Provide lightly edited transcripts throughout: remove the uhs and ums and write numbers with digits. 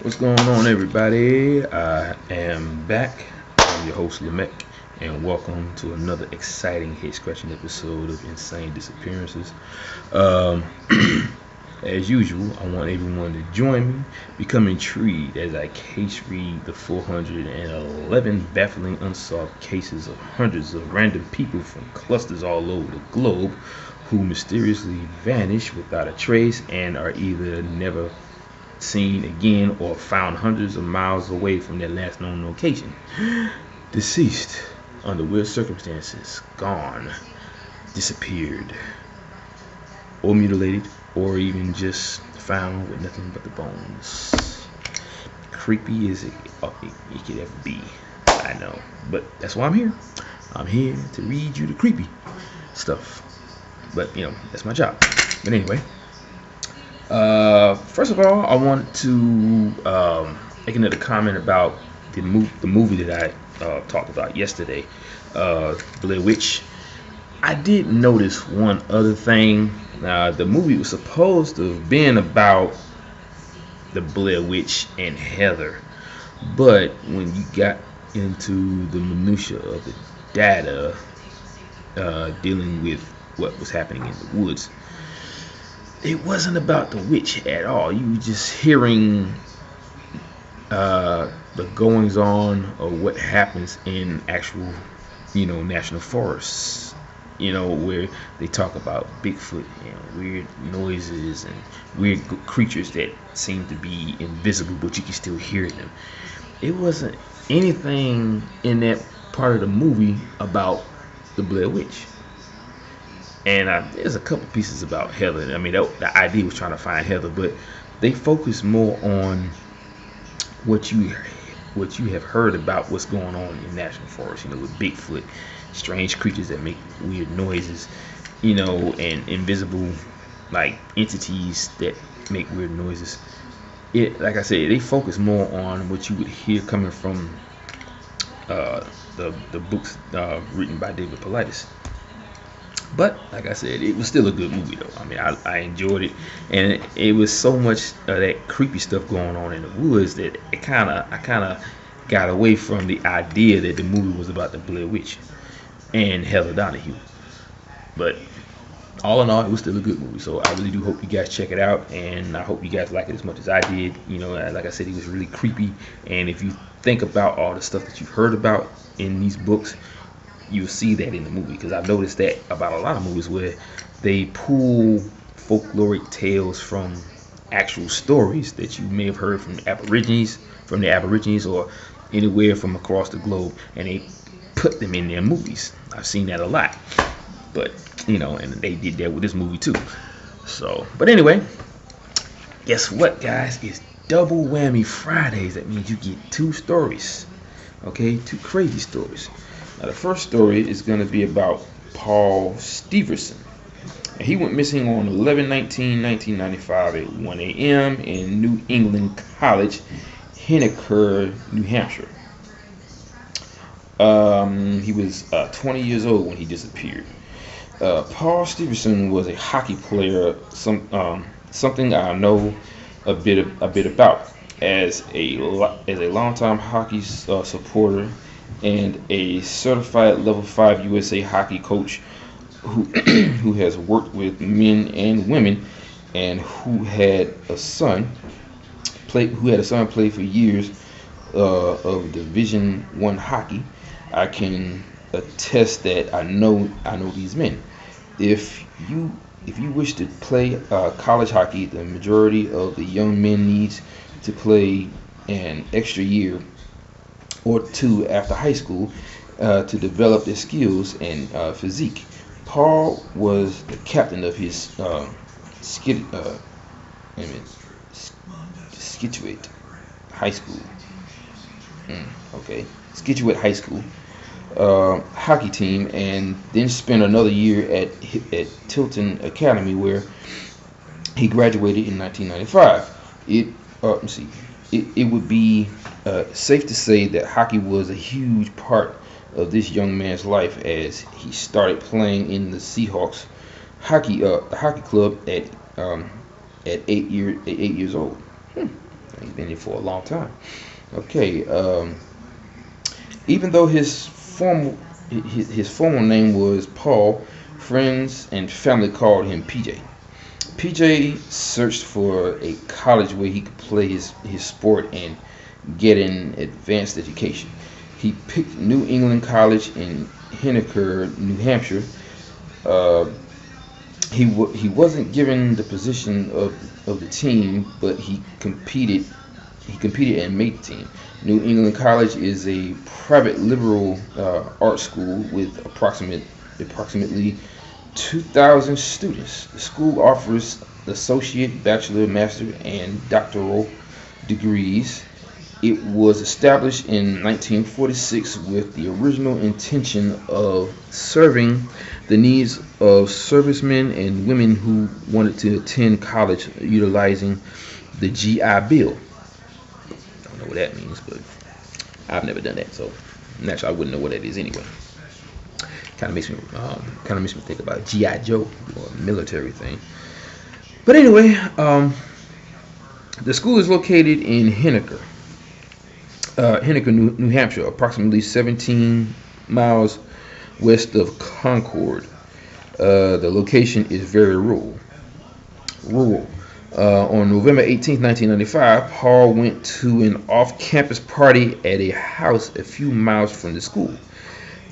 What's going on, everybody? I am back. I'm your host, Lamech, and welcome to another exciting head-scratching episode of Insane Disappearances. Um, as usual, I want everyone to join me, become intrigued as I case read the 411 baffling unsolved cases of hundreds of random people from clusters all over the globe who mysteriously vanish without a trace and are either never seen again or found hundreds of miles away from their last known location. Deceased under weird circumstances, gone, disappeared, or mutilated, or even just found with nothing but the bones. Creepy as it could ever be. I know, but that's why I'm here. I'm here to read you the creepy stuff. But that's my job. But anyway. First of all, I want to make another comment about the movie that I talked about yesterday, Blair Witch. I did notice one other thing. The movie was supposed to have been about the Blair Witch and Heather, but when you got into the minutia of the data dealing with what was happening in the woods, it wasn't about the witch at all. You were just hearing the goings on of what happens in actual, national forests. Where they talk about Bigfoot and weird noises and weird creatures that seem to be invisible, but you can still hear them. It wasn't anything in that part of the movie about the Blair Witch. And there's a couple pieces about Heather. I mean, the idea was trying to find Heather, but they focus more on what you have heard about what's going on in national forests. With Bigfoot, strange creatures that make weird noises, and invisible like entities that make weird noises. Like I said, they focus more on what you would hear coming from the books written by David Paulides. But like I said, it was still a good movie though. I mean, I enjoyed it, and it was so much that creepy stuff going on in the woods that I kind of got away from the idea that the movie was about the Blair Witch and Heather Donahue. But all in all, it was still a good movie. So I really do hope you guys check it out, and I hope you guys like it as much as I did. Like I said, it was really creepy, and if you think about all the stuff that you've heard about in these books, you'll see that in the movie, because I've noticed that about a lot of movies where they pull folkloric tales from actual stories that you may have heard from the Aborigines or anywhere from across the globe, and they put them in their movies. I've seen that a lot, but and they did that with this movie too. So, but anyway, guess what, guys? It's double whammy Fridays. That means you get two stories, okay? Two crazy stories. Now, the first story is going to be about Paul Steverman. And he went missing on 11/19/1995 at 1 a.m. in New England College, Henniker, New Hampshire. He was 20 years old when he disappeared. Paul Steverman was a hockey player, something I know a bit about as a longtime hockey supporter and a certified level 5 USA hockey coach who has worked with men and women, and who had a son play for years of Division I hockey. I can attest that I know these men. If you wish to play college hockey, the majority of the young men needs to play an extra year or two after high school to develop their skills and physique. Paul was the captain of his Scituate High School. Scituate High School hockey team, and then spent another year at Tilton Academy, where he graduated in 1995. It would be safe to say that hockey was a huge part of this young man's life, as he started playing in the Seahawks hockey club at 8 years old. been in for a long time. Okay. Even though his formal name was Paul, friends and family called him PJ. PJ searched for a college where he could play his sport and get an advanced education. He picked New England College in Henniker, New Hampshire. He wasn't given the position of the team, but he competed and made the team. New England College is a private liberal art school with approximately 2,000 students. The school offers associate, bachelor, master, and doctoral degrees. It was established in 1946 with the original intention of serving the needs of servicemen and women who wanted to attend college utilizing the GI Bill. I don't know what that means, but I've never done that, so naturally I wouldn't know what that is anyway. Kind of makes me think about GI Joe, or a military thing. But anyway, the school is located in Henniker, New Hampshire, approximately 17 miles west of Concord. The location is very rural. On November 18, 1995, Paul went to an off-campus party at a house a few miles from the school.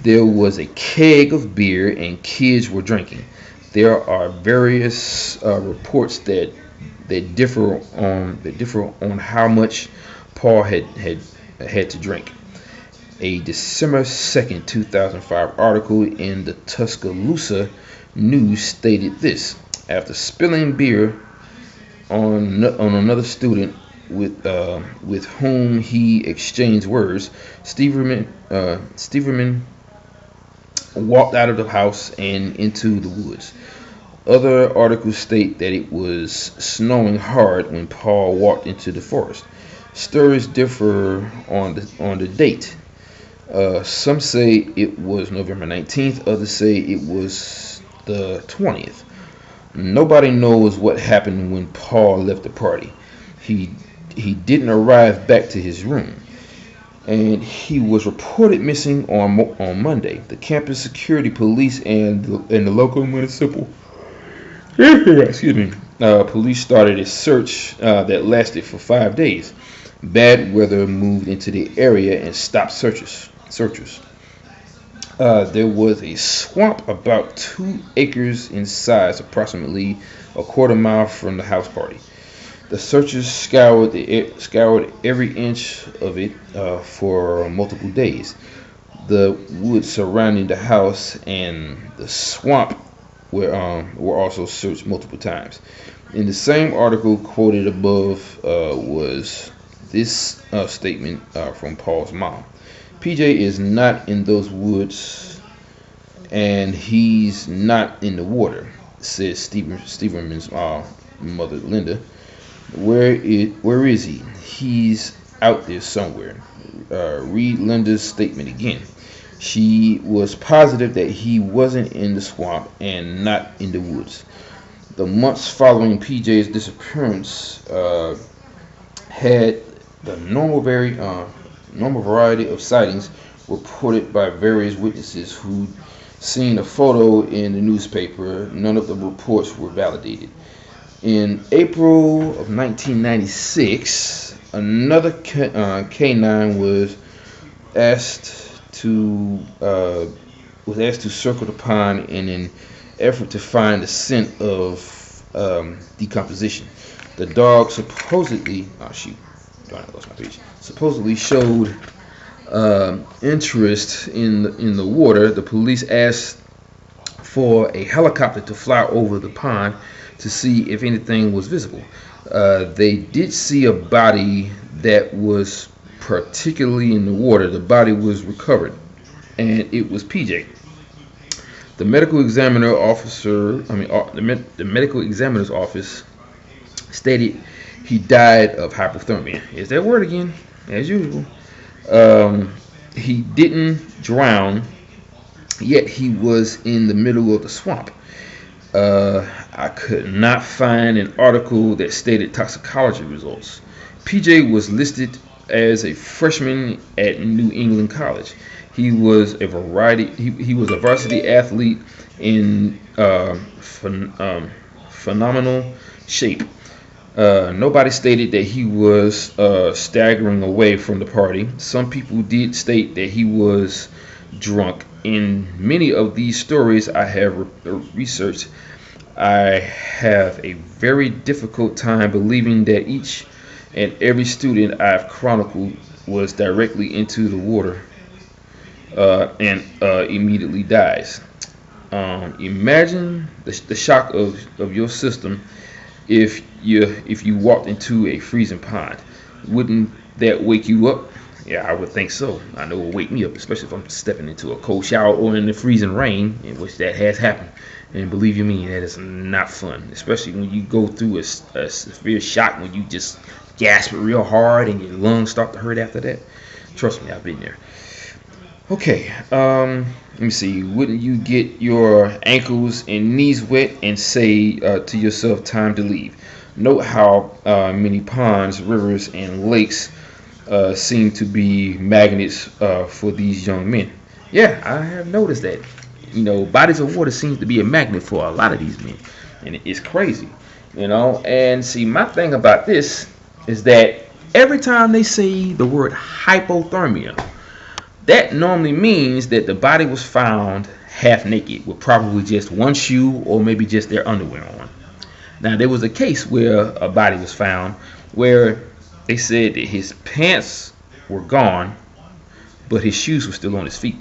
There was a keg of beer and kids were drinking. There are various reports that differ on how much Paul had to drink. A December 2nd, 2005 article in the Tuscaloosa News stated this: after spilling beer on another student with whom he exchanged words, Steverman walked out of the house and into the woods. Other articles state that it was snowing hard when Paul walked into the forest. Stories differ on the date. Some say it was November 19th, others say it was the 20th. Nobody knows what happened when Paul left the party. He didn't arrive back to his room, and he was reported missing on Monday. The campus security police and the local municipal police started a search that lasted for 5 days. Bad weather moved into the area and stopped searchers. There was a swamp about 2 acres in size, approximately a quarter mile from the house party. The searchers scoured every inch of it for multiple days. The woods surrounding the house and the swamp were also searched multiple times. In the same article quoted above was this statement from Paul's mom: PJ is not in those woods, and he's not in the water, says Steverman's mother, Linda. Where is he? He's out there somewhere. Read Linda's statement again. She was positive that he wasn't in the swamp and not in the woods. The months following PJ's disappearance had the normal variety of sightings reported by various witnesses who'd seen a photo in the newspaper. None of the reports were validated. In April of 1996, another canine was asked to circle the pond in an effort to find the scent of decomposition. The dog supposedly showed interest in the water. The police asked for a helicopter to fly over the pond to see if anything was visible. They did see a body that was particularly in the water. The body was recovered, and it was PJ. The medical examiner's office stated he died of hypothermia. Is that word again? As usual. He didn't drown, yet he was in the middle of the swamp. I could not find an article that stated toxicology results. PJ was listed as a freshman at New England College. He was a varsity athlete in phenomenal shape. Nobody stated that he was staggering away from the party. Some people did state that he was drunk. In many of these stories I have researched, I have a very difficult time believing that each and every student I've chronicled was directly into the water and immediately dies. Imagine the shock of your system if you walked into a freezing pond. Wouldn't that wake you up? Yeah, I would think so. I know it would wake me up, especially if I'm stepping into a cold shower or in the freezing rain, in which that has happened. And believe you me, that is not fun, especially when you go through a severe shock, when you just gasp real hard and your lungs start to hurt after that. Trust me, I've been there. Okay, let me see. Wouldn't you get your ankles and knees wet and say to yourself, time to leave? Note how many ponds, rivers, and lakes seem to be magnets for these young men. Yeah, I have noticed that. Bodies of water seems to be a magnet for a lot of these men, and it's crazy. And see, my thing about this is that every time they say the word hypothermia, that normally means that the body was found half naked with probably just one shoe or maybe just their underwear on. Now, there was a case where a body was found where they said that his pants were gone, but his shoes were still on his feet.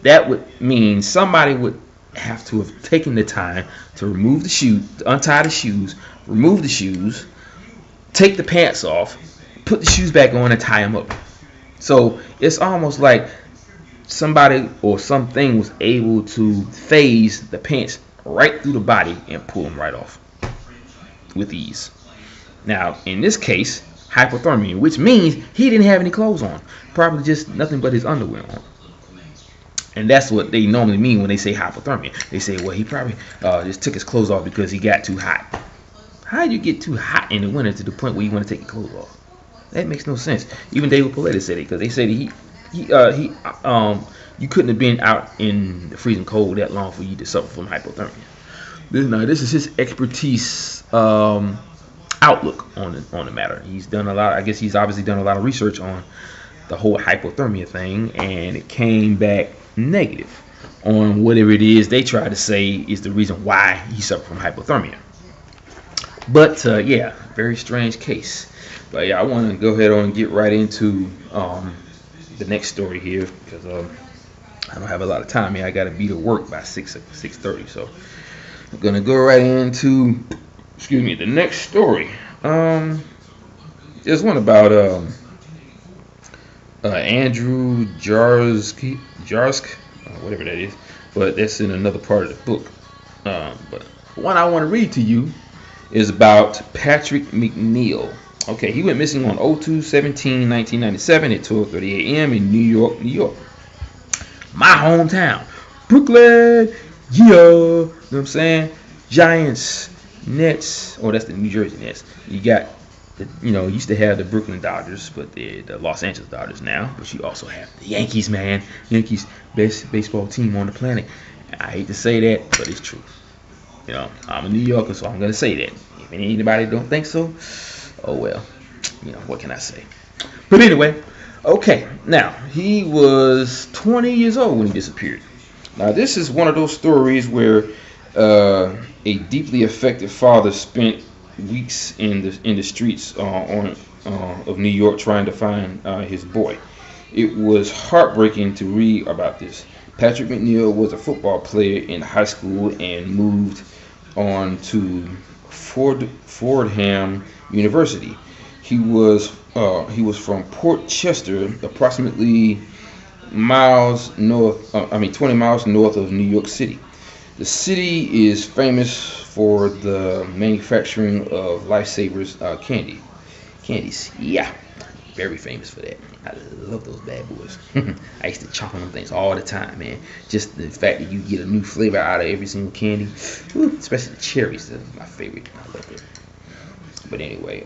That would mean somebody would have to have taken the time to remove the shoe, to untie the shoes, remove the shoes, take the pants off, put the shoes back on, and tie them up. So it's almost like somebody or something was able to phase the pants right through the body and pull them right off with ease. Now, in this case, hypothermia, which means he didn't have any clothes on, probably just nothing but his underwear on. And that's what they normally mean when they say hypothermia. They say, well, he probably just took his clothes off because he got too hot. How do you get too hot in the winter to the point where you want to take your clothes off? That makes no sense. Even David Pauletti said it, because they said you couldn't have been out in the freezing cold that long for you to suffer from hypothermia. This is his expertise outlook on the matter. He's done a lot. I guess he's obviously done a lot of research on the whole hypothermia thing, and it came back negative on whatever it is they try to say is the reason why he suffered from hypothermia. But yeah, very strange case. But yeah, I want to go ahead and get right into the next story here, because I don't have a lot of time here. I got to be to work by 6:30, so I'm gonna go right into the next story. There's one about Andrew Jarsk, whatever that is, but that's in another part of the book. But one I want to read to you is about Patrick McNeil. Okay, he went missing on 02/17/1997 at 12:30 a.m. in New York. My hometown, Brooklyn. Yeah, you know what I'm saying? Giants, Nets. Oh, that's the New Jersey Nets. You got used to have the Brooklyn Dodgers, but they're the Los Angeles Dodgers now. But you also have the Yankees, man. Yankees, best baseball team on the planet. I hate to say that, but it's true. I'm a New Yorker, so I'm gonna say that. If anybody don't think so, oh well. What can I say? But anyway, okay. Now, he was 20 years old when he disappeared. Now, this is one of those stories where a deeply affected father spent weeks in the streets of New York trying to find his boy. It was heartbreaking to read about this. Patrick McNeil was a football player in high school and moved on to Fordham University. He was from Port Chester, approximately 20 miles north of New York City. The city is famous for the manufacturing of Lifesavers candies. Yeah, very famous for that. I love those bad boys. I used to chomp on them things all the time, man. Just the fact that you get a new flavor out of every single candy, especially the cherries, that's my favorite. I love it. But anyway,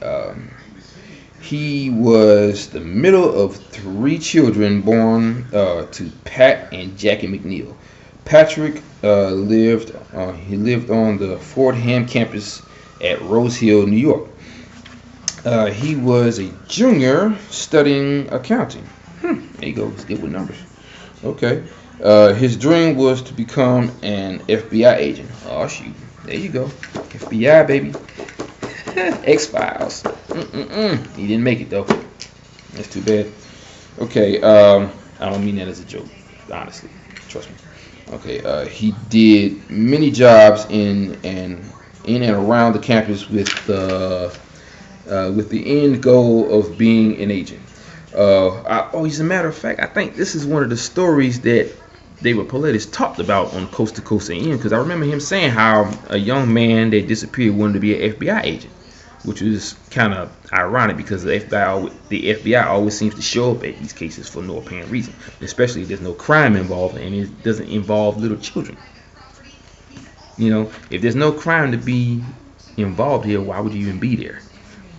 He was the middle of 3 children born to Pat and Jackie McNeil. Patrick lived on the Fordham campus at Rose Hill, New York. He was a junior studying accounting. There you go. He's good with numbers. Okay. His dream was to become an FBI agent. Oh shoot. There you go. FBI baby. X-Files. He didn't make it though. That's too bad. Okay. I don't mean that as a joke. Honestly. Trust me. Okay. He did many jobs in and around the campus with the end goal of being an agent. As a matter of fact, I think this is one of the stories that David Paulides talked about on Coast to Coast AM, because I remember him saying how a young man that disappeared wanted to be an FBI agent, which was kind of ironic because the FBI always seems to show up at these cases for no apparent reason, especially if there's no crime involved and it doesn't involve little children. You know, if there's no crime to be involved here, why would you even be there?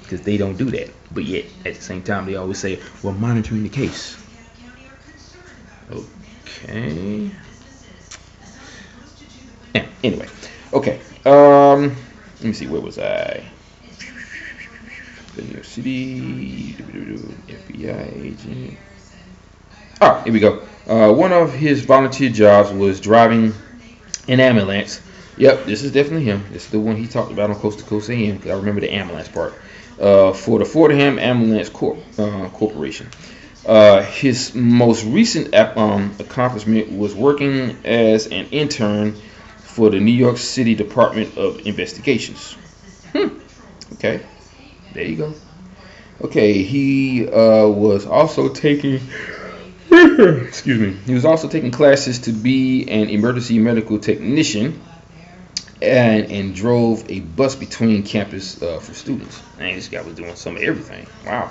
Because they don't do that. But yet, at the same time, they always say, we're monitoring the case. Okay. Yeah, anyway. Okay. Let me see. Where was I? New York City. FBI agent. Oh, here we go. One of his volunteer jobs was driving an ambulance. Yep, this is definitely him. This is the one he talked about on Coast to Coast AM, because I remember the ambulance part. For the Fordham Ambulance Corporation. His most recent accomplishment was working as an intern for the New York City Department of Investigations. Okay, there you go. Okay, he was also taking excuse me. He was also taking classes to be an emergency medical technician. And drove a bus between campus for students. Man, this guy was doing some of everything. Wow.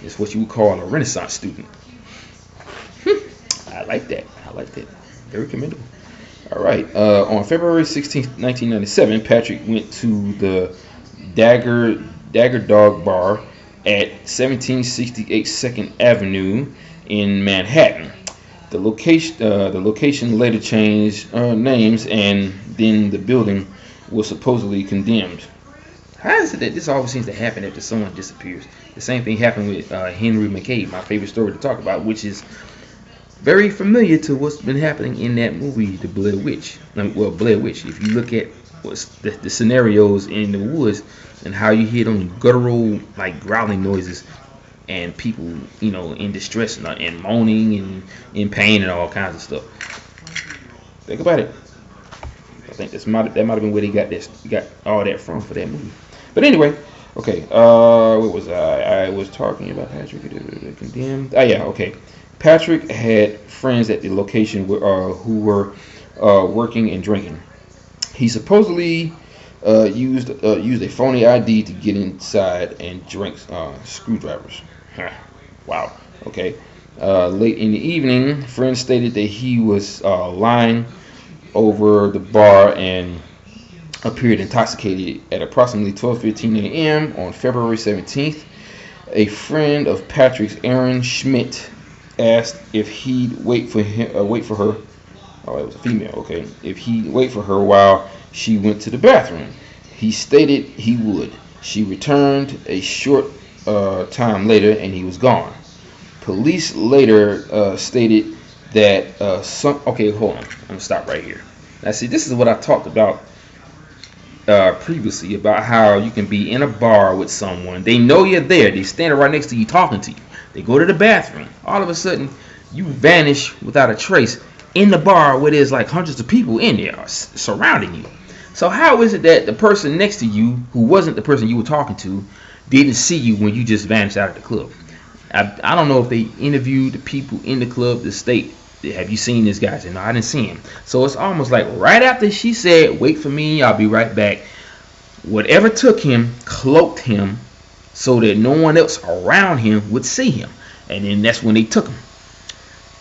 It's what you would call a Renaissance student. I like that. Very commendable. All right. On February 16th, 1997, Patrick went to the Dagger Dog Bar at 1768 2nd Avenue in Manhattan. The location later changed names, and then the building was supposedly condemned. How is it that this always seems to happen after someone disappears? The same thing happened with Henry McCabe, my favorite story to talk about, which is very familiar to what's been happening in that movie, The Blair Witch. Blair Witch. If you look at what's the scenarios in the woods and how you hear them guttural, like growling noises, and people, you know, in distress and moaning and in pain and all kinds of stuff. Think about it. I think that might have been where they got all that from for that movie. But anyway, okay. Where was I? I was talking about Patrick condemned. Oh yeah, okay. Patrick had friends at the location who were working and drinking. He supposedly used a phony ID to get inside and drink screwdrivers. Wow. Okay. Late in the evening, friends stated that he was lying over the bar and appeared intoxicated. At approximately 12:15 a.m. on February 17th, a friend of Patrick's, Aaron Schmidt, asked if he'd wait for her. Oh, it was a female. Okay. If he'd wait for her while she went to the bathroom. He stated he would. She returned a short time later, and he was gone. Police later stated that okay, hold on. I'm gonna stop right here. Now, see, this is what I talked about previously, about how you can be in a bar with someone. They know you're there. They stand right next to you talking to you. They go to the bathroom. All of a sudden, you vanish without a trace in the bar where there's like hundreds of people in there surrounding you. So how is it that the person next to you, who wasn't the person you were talking to, didn't see you when you just vanished out of the club? I don't know if they interviewed the people in the club to state, have you seen this guy? I said, no, I didn't see him. So it's almost like right after she said, wait for me, I'll be right back, whatever took him cloaked him so that no one else around him would see him. And then that's when they took him.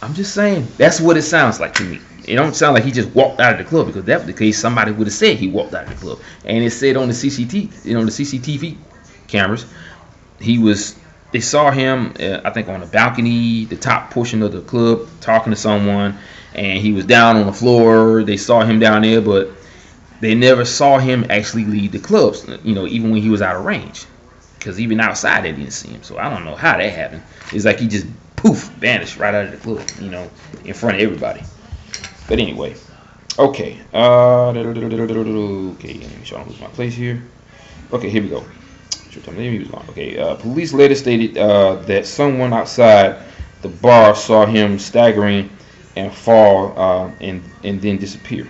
I'm just saying, that's what it sounds like to me. It don't sound like he just walked out of the club, because if that was the case, somebody would have said he walked out of the club. And it said on the CCTV cameras, he was They saw him, I think, on the balcony, the top portion of the club, talking to someone, and he was down on the floor. They saw him down there, but they never saw him actually leave the clubs, even when he was out of range. Because even outside, they didn't see him. So I don't know how that happened. It's like he just, poof, vanished right out of the club, in front of everybody. But anyway, okay. Okay, let me make sure I don't lose my place here. Okay, here we go. Okay, police later stated that someone outside the bar saw him staggering and fall and then disappear.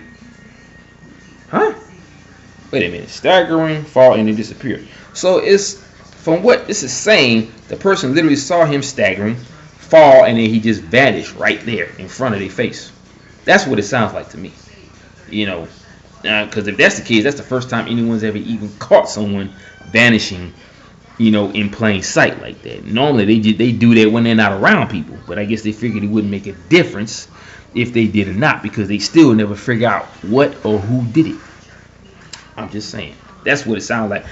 Huh? Wait a minute. Staggering, fall, and then disappear. So it's, from what this is saying, the person literally saw him staggering, fall, and then he just vanished right there in front of their face. That's what it sounds like to me. Because if that's the case, that's the first time anyone's ever even caught someone vanishing, in plain sight like that. Normally they do that when they're not around people, but I guess they figured it wouldn't make a difference if they did or not, because they still never figure out what or who did it. I'm just saying, that's what it sounds like,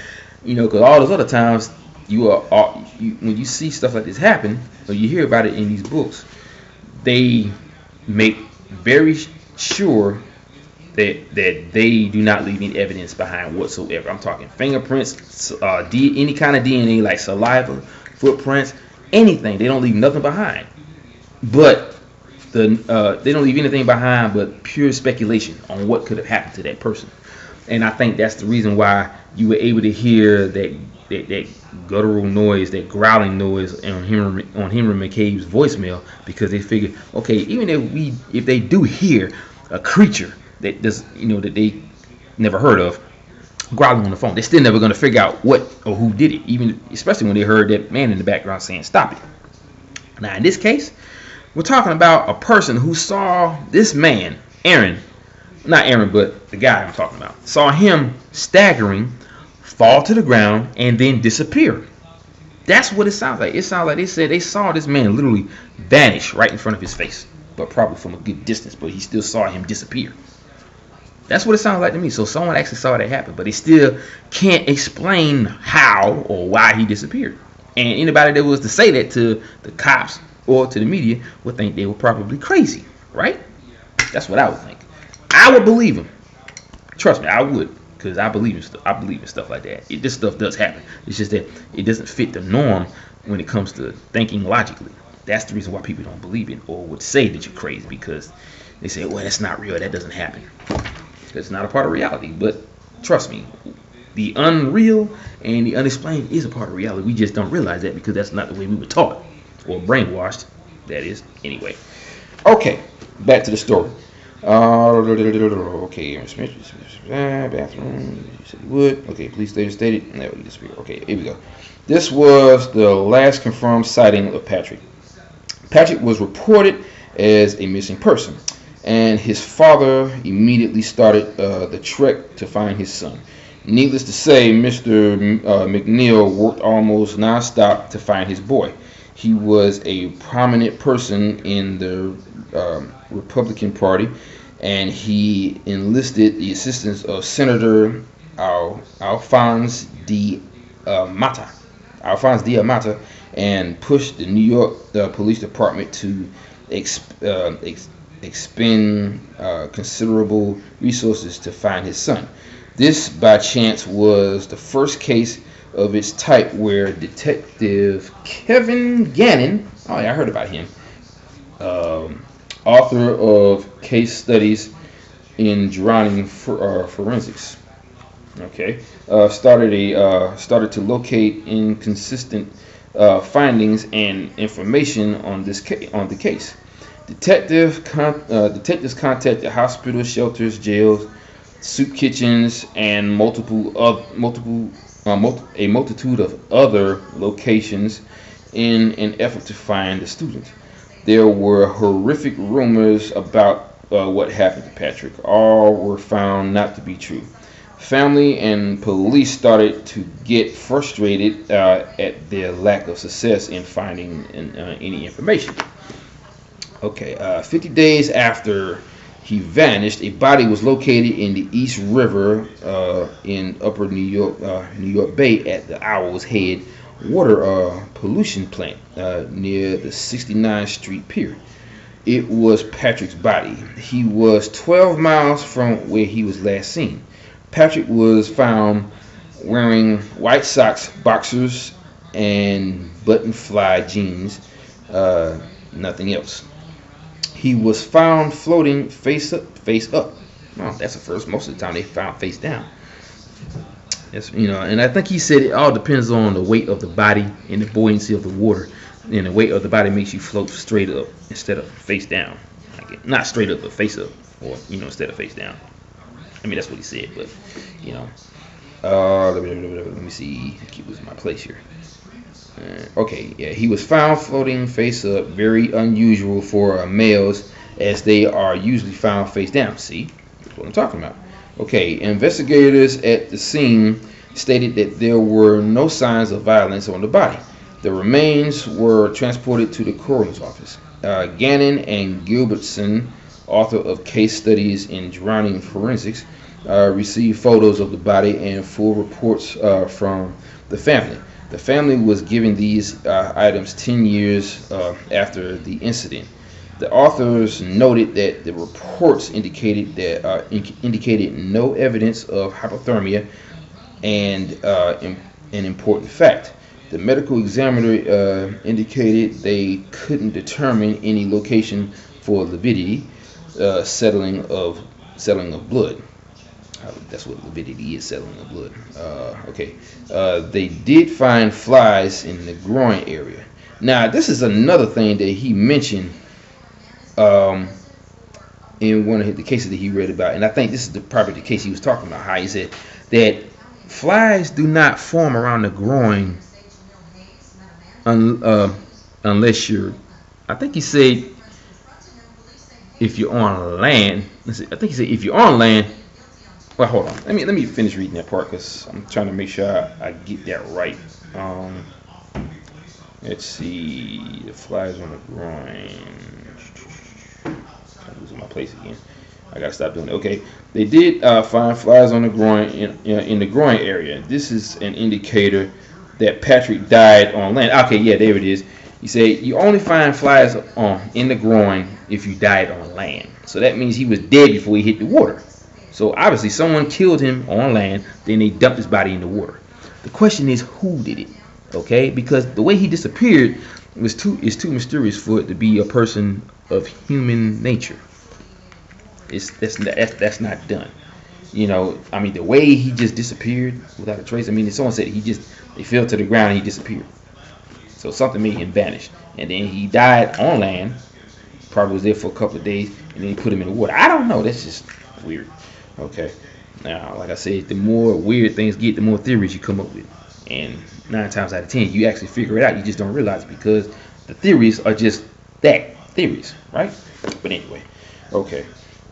because all those other times when you see stuff like this happen, or you hear about it in these books, they make very sure that they do not leave any evidence behind whatsoever. I'm talking fingerprints, any kind of DNA like saliva, footprints, anything. They don't leave nothing behind. But they don't leave anything behind but pure speculation on what could have happened to that person. And I think that's the reason why you were able to hear that guttural noise, that growling noise on Henry McCabe's voicemail, because they figured, okay, even if they do hear a creature that does, that they never heard of growling on the phone, they're still never going to figure out what or who did it, even especially when they heard that man in the background saying stop it. Now in this case, we're talking about a person who saw this man, not Aaron, but the guy I'm talking about, saw him staggering, fall to the ground, and then disappear. That's what it sounds like. It sounds like they said they saw this man literally vanish right in front of his face, but probably from a good distance, but he still saw him disappear. That's what it sounds like to me. So someone actually saw that happen, but they still can't explain how or why he disappeared. And anybody that was to say that to the cops or to the media would think they were probably crazy, right? That's what I would think. I would believe him. Trust me, I would, because I believe in stuff like that. This stuff does happen. It's just that it doesn't fit the norm when it comes to thinking logically. That's the reason why people don't believe it or would say that you're crazy, because they say, well, that's not real. That doesn't happen. It's not a part of reality. But trust me, the unreal and the unexplained is a part of reality. We just don't realize that because that's not the way we were taught or brainwashed. That is, anyway. Okay, back to the story. Okay, bathroom. You said you would. Okay, police later stated. No, you disappeared. Okay, here we go. This was the last confirmed sighting of Patrick. Patrick was reported as a missing person, and his father immediately started the trek to find his son. Needless to say, Mr. McNeil worked almost nonstop to find his boy. He was a prominent person in the Republican Party, and he enlisted the assistance of Senator Alphonse D. Mata, and pushed the New York Police Department to expend considerable resources to find his son. This, by chance, was the first case of its type where Detective Kevin Gannon, oh yeah, I heard about him, author of case studies in drowning forensics, okay, started to locate inconsistent findings and information on the case. Detectives contacted hospitals, shelters, jails, soup kitchens, and a multitude of other locations in an effort to find the students. There were horrific rumors about what happened to Patrick. All were found not to be true. Family and police started to get frustrated at their lack of success in finding any information. Okay, 50 days after he vanished, a body was located in the East River in Upper New York Bay at the Owl's Head water pollution plant near the 69th Street Pier. It was Patrick's body. He was 12 miles from where he was last seen. Patrick was found wearing white socks, boxers, and button-fly jeans. Nothing else. He was found floating face up. Well, that's the first. Most of the time they found face down. That's, and I think he said it all depends on the weight of the body and the buoyancy of the water. And the weight of the body makes you float straight up instead of face down. Not straight up, but face up, or instead of face down. I mean, that's what he said, but let me see. I keep losing my place here. Okay, yeah, he was found floating face up, very unusual for males, as they are usually found face down. See, that's what I'm talking about. Okay, investigators at the scene stated that there were no signs of violence on the body. The remains were transported to the coroner's office. Gannon and Gilbertson, author of case studies in drowning forensics, received photos of the body and full reports from the family. The family was given these items 10 years after the incident. The authors noted that the reports indicated no evidence of hypothermia, and an important fact. The medical examiner indicated they couldn't determine any location for lividity, settling of blood. That's what lividity is, settling of blood. Okay. They did find flies in the groin area. Now, this is another thing that he mentioned in one of the cases that he read about, and I think this is probably the case he was talking about. How he said that flies do not form around the groin unless you're. I think he said if you're on land. I think he said if you're on land. Well, hold on. Let me finish reading that part because I'm trying to make sure I get that right. Let's see. The flies on the groin. I'm losing my place again. I gotta stop doing it. Okay, they did find flies on the groin in the groin area. This is an indicator that Patrick died on land. Okay, yeah, there it is. He said you only find flies in the groin if you died on land. So that means he was dead before he hit the water. So obviously someone killed him on land, then they dumped his body in the water. The question is, who did it? Okay, because the way he disappeared is too mysterious for it to be a person of human nature. That's not done. I mean, the way he just disappeared without a trace. I mean, someone said they fell to the ground and he disappeared. So something made him vanish, and then he died on land. Probably was there for a couple of days, and then he put him in the water. I don't know. That's just weird. Okay. Now, like I said, the more weird things get, the more theories you come up with, and 9 times out of 10, you actually figure it out. You just don't realize it because the theories are just that, theories, right? But anyway, okay.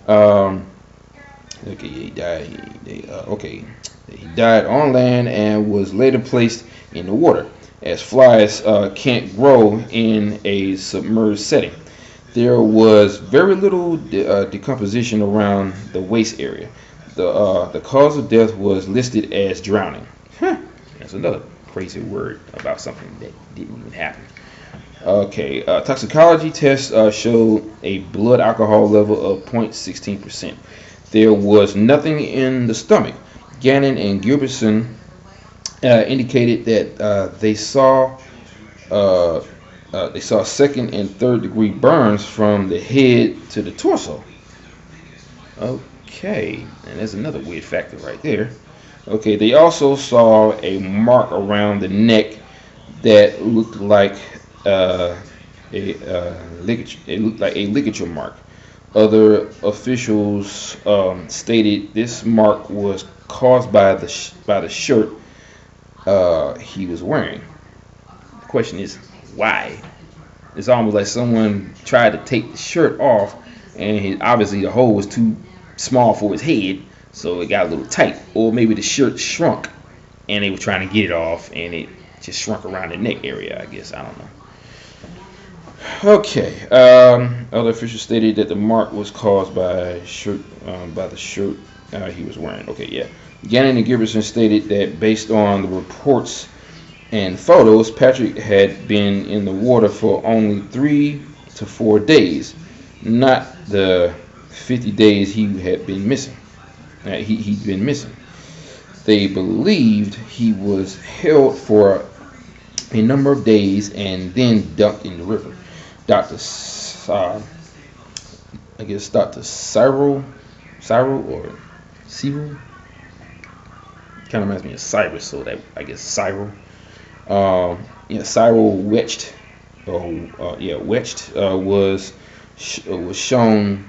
Okay, he died. He died on land and was later placed in the water, as flies can't grow in a submerged setting. There was very little decomposition around the waist area. The cause of death was listed as drowning. That's another crazy word about something that didn't even happen. Okay, toxicology tests showed a blood alcohol level of 0.16%. There was nothing in the stomach. Gannon and Gilbertson indicated that they saw second and third degree burns from the head to the torso. Okay, and there's another weird factor right there. Okay, they also saw a mark around the neck that looked like a ligature mark. Other officials stated this mark was caused by the shirt he was wearing. The question is, why? It's almost like someone tried to take the shirt off, and obviously the hole was too small for his head, so it got a little tight. Or maybe the shirt shrunk, and they were trying to get it off, and it just shrunk around the neck area, I guess. I don't know. Okay. Other officials stated that the mark was caused by the shirt he was wearing. Okay, yeah. Gannon and Gilbertson stated that based on the reports and photos, Patrick had been in the water for only 3 to 4 days, not the 50 days he had been missing. He'd been missing. They believed he was held for a number of days and then dumped in the river. Dr. I guess Dr. Cyril or Cyril, kind of reminds me of Cyrus, so that I guess Cyril. Cyril Wetched, was shown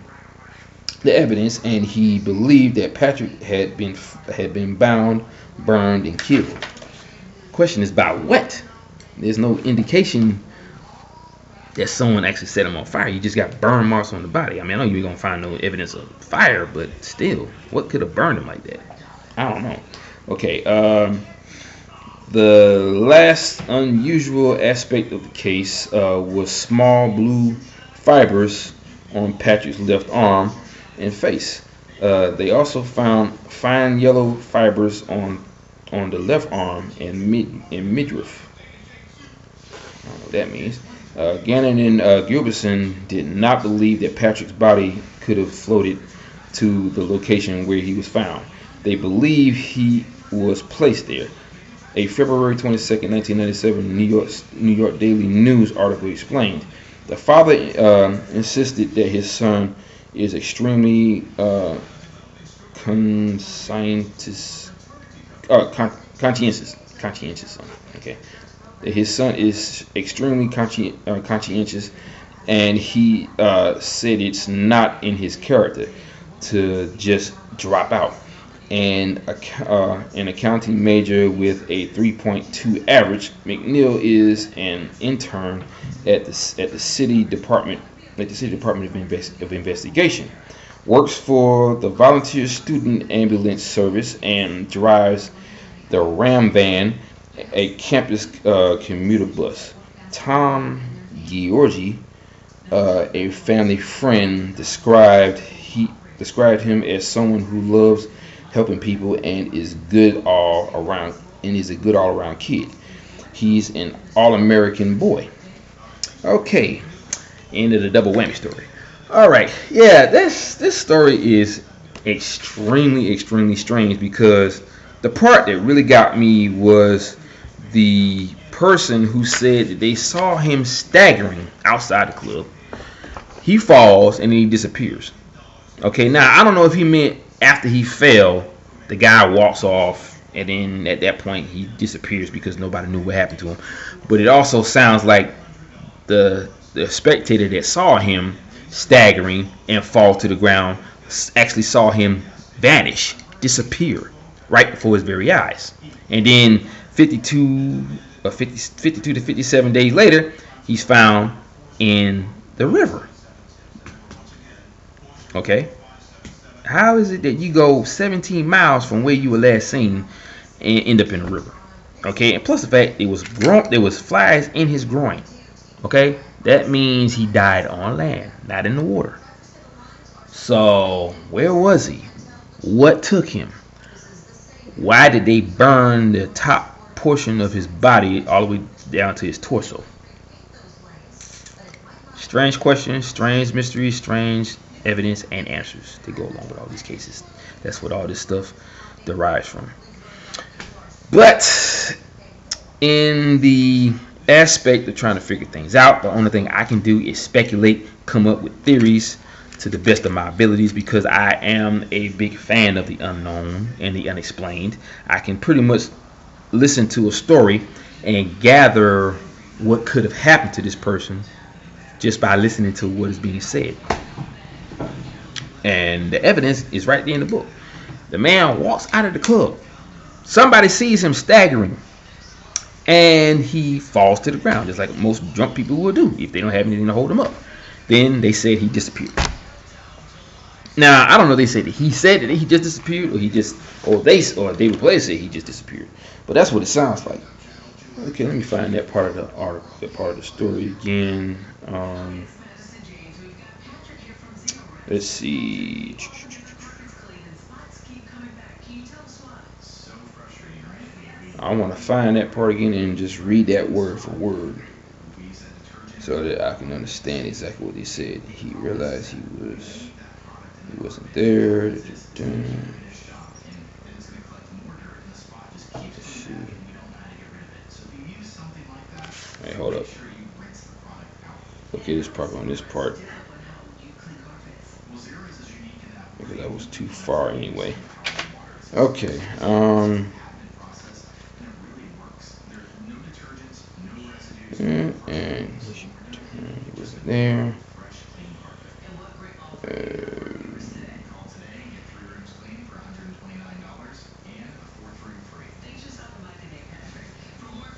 the evidence, and he believed that Patrick had been bound, burned, and killed. Question is by what? There's no indication that someone actually set him on fire. You just got burn marks on the body. I mean, I know you're gonna find no evidence of fire, but still, what could have burned him like that? I don't know. Okay, the last unusual aspect of the case was small blue fibers on Patrick's left arm and face. They also found fine yellow fibers on the left arm and midriff. I don't know what that means. Gannon and Gilbertson did not believe that Patrick's body could have floated to the location where he was found. They believe he was placed there. A February 22nd, 1997 New York Daily News article explained. The father insisted that his son is extremely conscientious. Okay, that his son is extremely conscientious, and he said it's not in his character to just drop out. And an accounting major with a 3.2 average, McNeil is an intern at the city department of investigation. Works for the volunteer student ambulance service and drives the Ram van, a campus commuter bus. Tom Georgi, a family friend, described him as someone who loves helping people and is a good all around kid. He's an all-American boy. Okay, end of the double whammy story. All right, yeah, this story is extremely strange, because the part that really got me was the person who said that they saw him staggering outside the club. He falls and then he disappears. Okay, now I don't know if he meant after he fell, the guy walks off, and then at that point he disappears because nobody knew what happened to him. But it also sounds like the spectator that saw him staggering and fall to the ground actually saw him vanish, disappear right before his very eyes. And then 52 to 57 days later, he's found in the river. Okay? How is it that you go 17 miles from where you were last seen and end up in the river? Okay, and plus the fact there was flies in his groin. Okay, that means he died on land, not in the water. So where was he? What took him? Why did they burn the top portion of his body all the way down to his torso? Strange questions, strange mysteries, strange evidence and answers to go along with all these cases. That's what all this stuff derives from. But in the aspect of trying to figure things out, the only thing I can do is speculate, come up with theories to the best of my abilities, because I am a big fan of the unknown and the unexplained. I can pretty much listen to a story and gather what could have happened to this person just by listening to what is being said. And the evidence is right there in the book. The man walks out of the club. Somebody sees him staggering, and he falls to the ground, just like most drunk people will do if they don't have anything to hold him up. Then they said he disappeared. Now I don't know. They said that he said that he just disappeared, or David Blaze said he just disappeared. But that's what it sounds like. Okay, let me find that part of the article, that part of the story again. Let's see. I want to find that part again and just read that word for word so that I can understand exactly what he said. He realized he wasn't there. Let's see. Hey, hold up. Okay, this part on this part. Because that was too far anyway. Okay. And he wasn't there.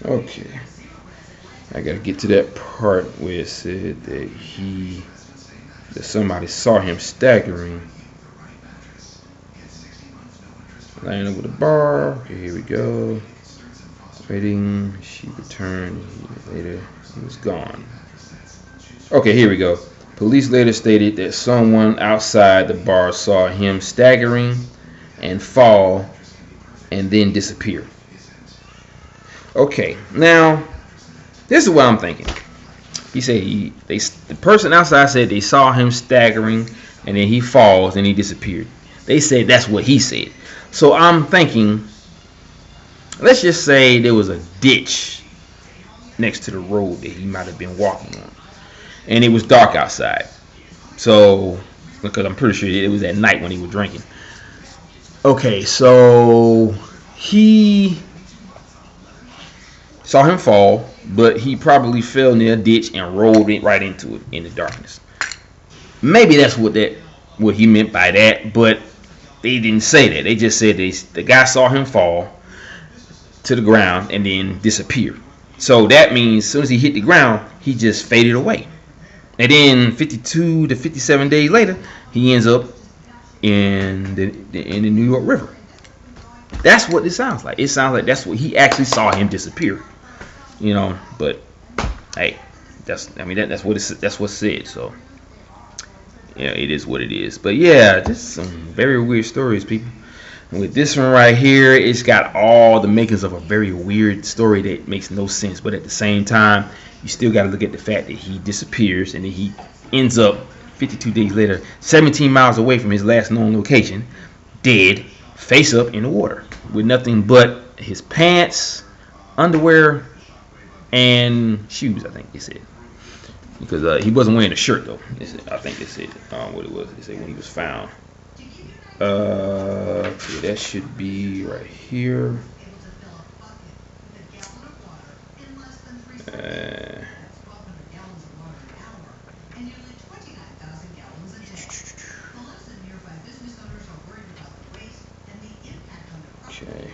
Okay. I gotta get to that part where it said that somebody saw him staggering, laying over the bar. Okay, here we go. Waiting. She returned later. He was gone. Okay, here we go. Police later stated that someone outside the bar saw him staggering and fall and then disappear. Okay, now this is what I'm thinking. He said the person outside said they saw him staggering and then he falls and he disappeared. They said that's what he said. So I'm thinking, let's just say there was a ditch next to the road that he might have been walking on, and it was dark outside. So, because I'm pretty sure it was at night when he was drinking. Okay, so he saw him fall, but he probably fell near a ditch and rolled it right into it in the darkness. Maybe that's what he meant by that, but they didn't say that. They just said the guy saw him fall to the ground and then disappear. So that means as soon as he hit the ground, he just faded away. And then 52 to 57 days later, he ends up in the New York River. That's what it sounds like. It sounds like that's what he actually saw him disappear. You know, but hey, that's what's said. So yeah, it is what it is. But yeah, just some very weird stories, people. And with this one right here, it's got all the makings of a very weird story that makes no sense. But at the same time, you still got to look at the fact that he disappears and then he ends up 52 days later, 17 miles away from his last known location, dead, face up in the water with nothing but his pants, underwear, and shoes, I think they said. Because he wasn't wearing a shirt, though. I think they said what it was. They said when he was found. Okay, that should be right here. Okay.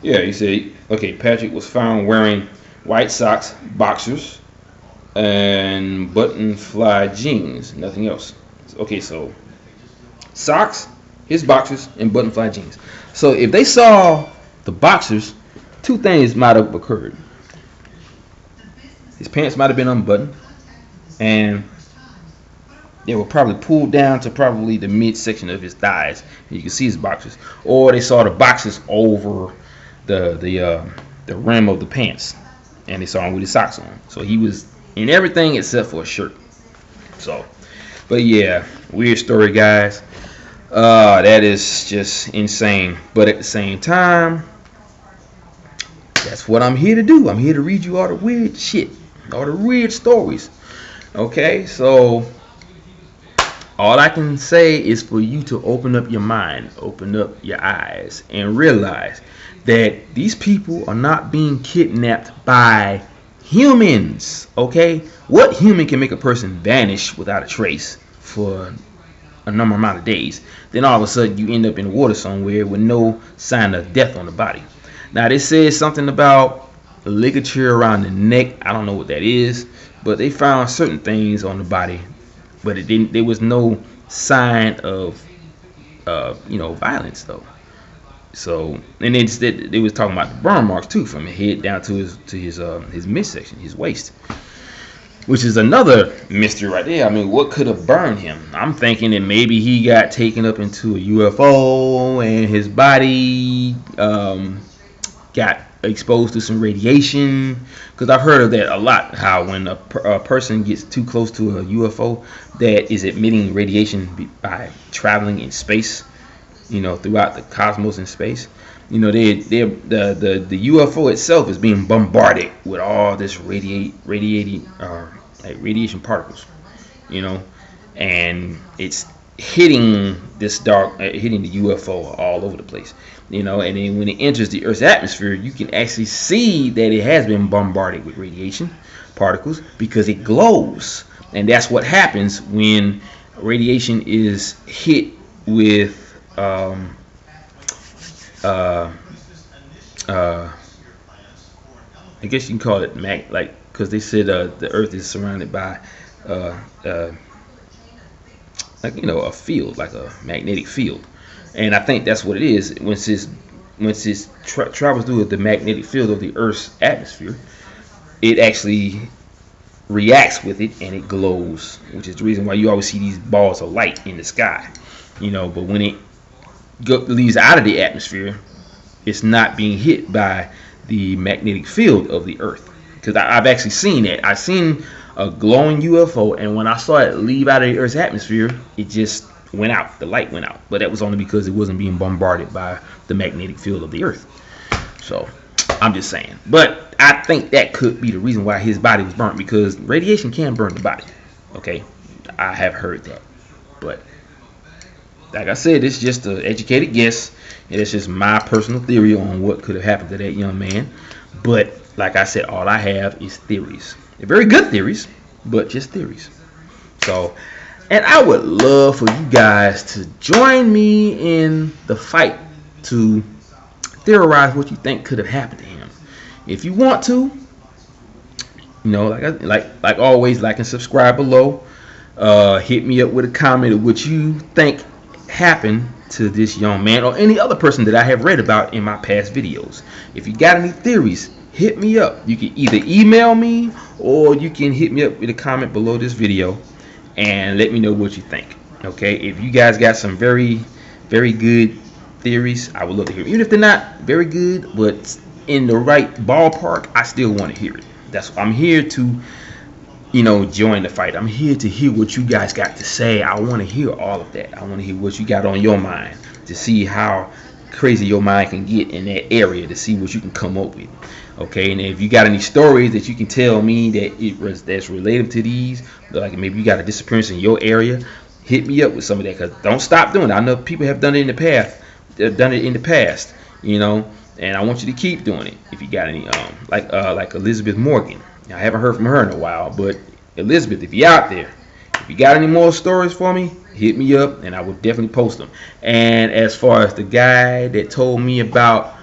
Yeah, you say, okay, Patrick was found wearing white socks, boxers, and button-fly jeans, nothing else. Okay, so socks, his boxers, and button-fly jeans. So if they saw the boxers, two things might have occurred. His pants might have been unbuttoned, and they were probably pulled down to probably the midsection of his thighs. You can see his boxers. Or they saw the boxers over the rim of the pants, and they saw him with his socks on. So he was in everything except for a shirt. So, but yeah, weird story, guys. That is just insane. But at the same time, that's what I'm here to do. I'm here to read you all the weird shit, all the weird stories. Okay, so all I can say is for you to open up your mind, open up your eyes, and realize that these people are not being kidnapped by humans. Okay, what human can make a person vanish without a trace for a number amount of days, then all of a sudden you end up in the water somewhere with no sign of death on the body? Now they said something about ligature around the neck. I don't know what that is, but they found certain things on the body, but it didn't. There was no sign of violence though. So, and they was talking about the burn marks too, from his head down to his midsection, his waist, which is another mystery right there. I mean, what could have burned him? I'm thinking that maybe he got taken up into a UFO and his body got exposed to some radiation, because I've heard of that a lot, how when a person gets too close to a UFO that is emitting radiation by traveling in space, throughout the cosmos and space, the UFO itself is being bombarded with all this radiation particles, and it's hitting hitting the UFO all over the place, and then when it enters the Earth's atmosphere, you can actually see that it has been bombarded with radiation particles because it glows, and that's what happens when radiation is hit with I guess you can call it because they said the Earth is surrounded by a field, like a magnetic field, and I think that's what it is. Once it travels through the magnetic field of the Earth's atmosphere, it actually reacts with it and it glows, which is the reason why you always see these balls of light in the sky. But when it leaves out of the atmosphere, it's not being hit by the magnetic field of the Earth. Because I've actually seen that. I've seen a glowing UFO, and when I saw it leave out of the Earth's atmosphere, it just went out. The light went out. But that was only because it wasn't being bombarded by the magnetic field of the Earth. So I'm just saying. But I think that could be the reason why his body was burnt, because radiation can burn the body. Okay, I have heard that. But like I said, it's just an educated guess, and it's just my personal theory on what could have happened to that young man. But like I said, all I have is theories. They're very good theories, but just theories. So, and I would love for you guys to join me in the fight to theorize what you think could have happened to him. If you want to, like always, like and subscribe below. Hit me up with a comment of what you think happened to this young man or any other person that I have read about in my past videos. If you got any theories, hit me up. You can either email me or you can hit me up with a comment below this video and let me know what you think. Okay, if you guys got some very, very good theories, I would love to hear it. Even if they're not very good, but in the right ballpark, I still want to hear it. I'm here to join the fight. I'm here to hear what you guys got to say. I want to hear all of that. I want to hear what you got on your mind, to see how crazy your mind can get in that area, to see what you can come up with. Okay, and if you got any stories that you can tell me that's related to these, like maybe you got a disappearance in your area, hit me up with some of that, because don't stop doing it. I know people have done it in the past. And I want you to keep doing it. If you got any like Elizabeth Morgan, I haven't heard from her in a while, but Elizabeth, if you're out there, if you got any more stories for me, hit me up and I will definitely post them. And as far as the guy that told me about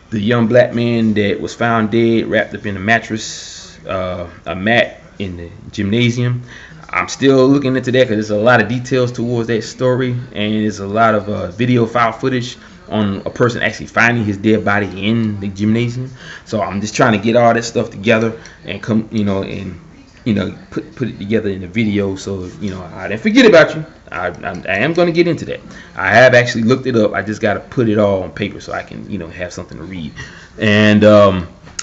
the young black man that was found dead, wrapped up in a mattress, a mat in the gymnasium, I'm still looking into that, because there's a lot of details towards that story, and there's a lot of video file footage on a person actually finding his dead body in the gymnasium. So I'm just trying to get all that stuff together and put it together in a video, so I didn't forget about you. I am going to get into that. I have actually looked it up. I just got to put it all on paper so I can have something to read. And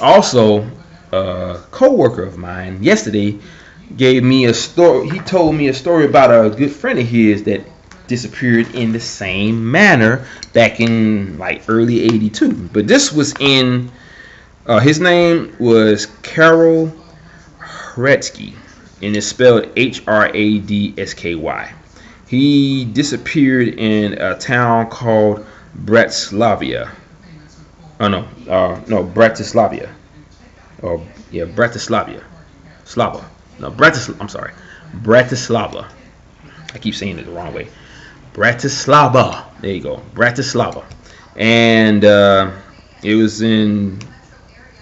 also a co-worker of mine yesterday gave me a story. He told me a story about a good friend of his that disappeared in the same manner back in like early '82. But this was in his name was Carol Hradsky, and it's spelled Hradsky. He disappeared in a town called Bratislava. Bratislava. Bratislava. I keep saying it the wrong way. Bratislava. There you go. Bratislava. And it was in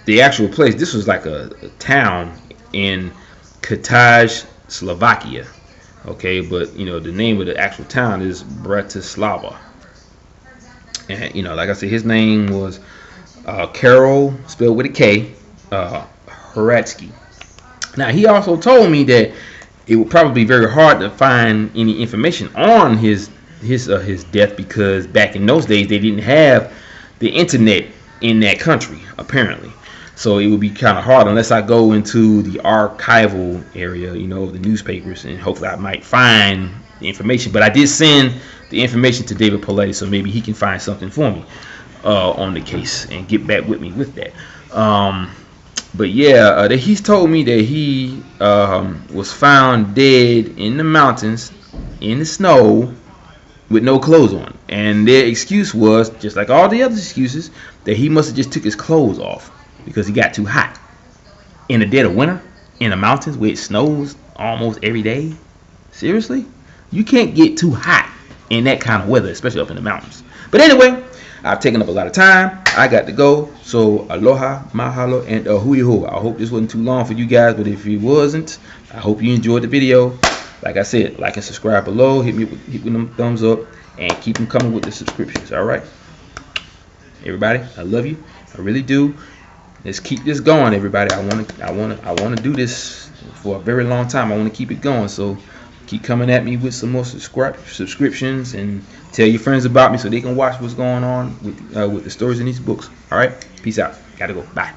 the actual place. This was like a town in Kataj, Slovakia. Okay, but the name of the actual town is Bratislava. And like I said, his name was Carol, spelled with a K, Hradsky. Now he also told me that it would probably be very hard to find any information on his death, because back in those days they didn't have the internet in that country, apparently. So it would be kind of hard unless I go into the archival area, you know, the newspapers, and hopefully I might find the information. But I did send the information to David Pauletti, so maybe he can find something for me on the case and get back with me with that. But yeah, he's told me that he was found dead in the mountains, in the snow, with no clothes on. And their excuse was, just like all the other excuses, that he must have just took his clothes off because he got too hot. In the dead of winter, in the mountains where it snows almost every day? Seriously? You can't get too hot in that kind of weather, especially up in the mountains. But anyway, I've taken up a lot of time. I got to go. So aloha, mahalo, and hui ho. I hope this wasn't too long for you guys, but if it wasn't, I hope you enjoyed the video. Like I said, like and subscribe below. Hit me with them thumbs up, and keep them coming with the subscriptions. All right, everybody. I love you. I really do. Let's keep this going, everybody. I want to do this for a very long time. I want to keep it going. So keep coming at me with some more subscriptions, and tell your friends about me so they can watch what's going on with the stories in these books. All right, peace out. Gotta go. Bye.